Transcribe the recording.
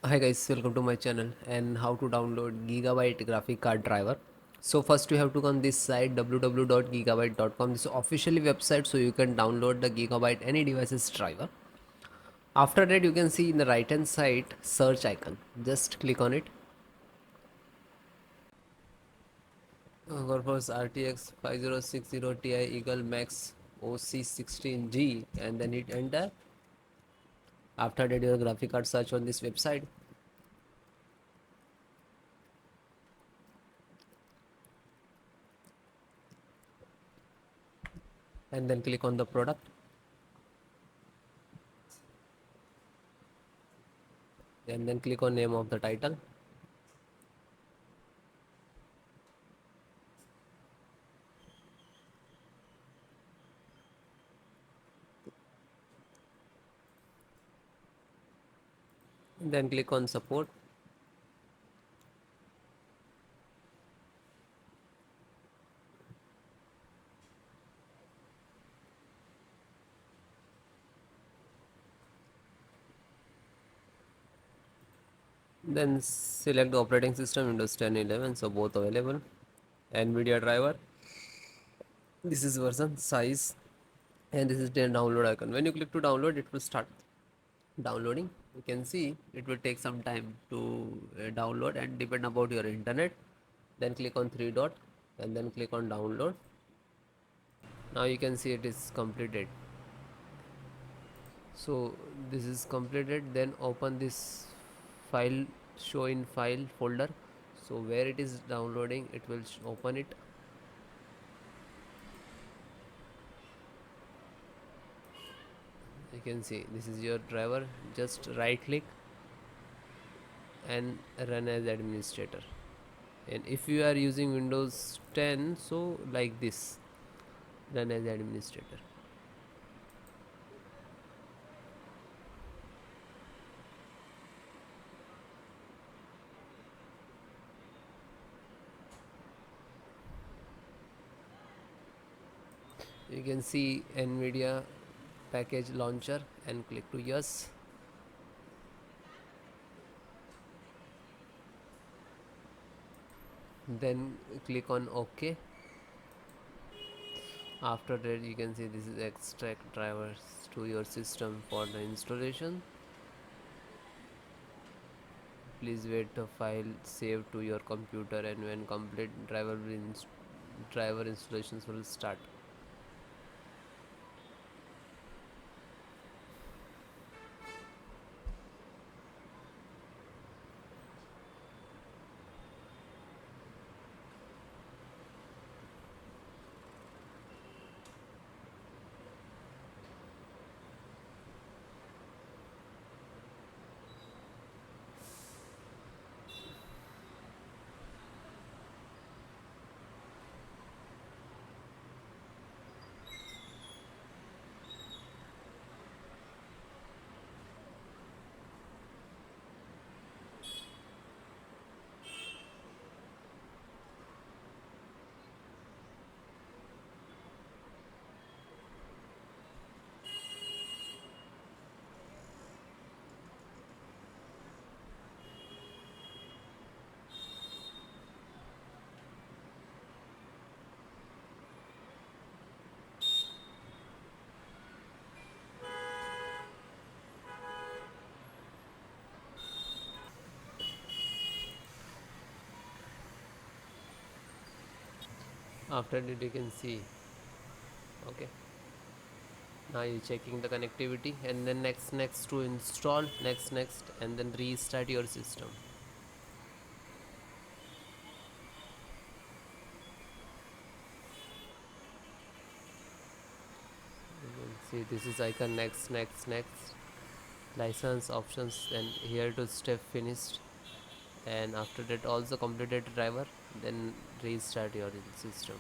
Hi guys, welcome to my channel and how to download Gigabyte graphic card driver. So first you have to go on this site www.gigabyte.com. This is officially website so you can download the Gigabyte any devices driver. After that you can see in the right hand side search icon. Just click on it. Go for RTX 5060 Ti Eagle Max OC16G and then hit enter. After that your graphic card search on this website. And then click on the product and then click on name of the title. Then click on support. Then select the operating system Windows 10 11, so both available. NVIDIA driver, this is version size, and this is the download icon. When you click to download, it will start downloading. You can see it will take some time to download and depend about your internet. Then click on three dot and then click on download. Now you can see it is completed. So this is completed. Then open this file, show in file folder. So where it is downloading, it will open it. You can see this is your driver. Just right click and run as administrator. And if you are using Windows 10, so like this, run as administrator. You can see NVIDIA package launcher and click to yes. Then click on OK. After that you can see this is extract drivers to your system for the installation. Please wait the file save to your computer, and when complete driver installations will start. After that you can see, okay, now you're checking the connectivity, and then next to install, next and then restart your system. You can see this is icon next license options, and here to step finished, and after that also completed driver, then restart your system.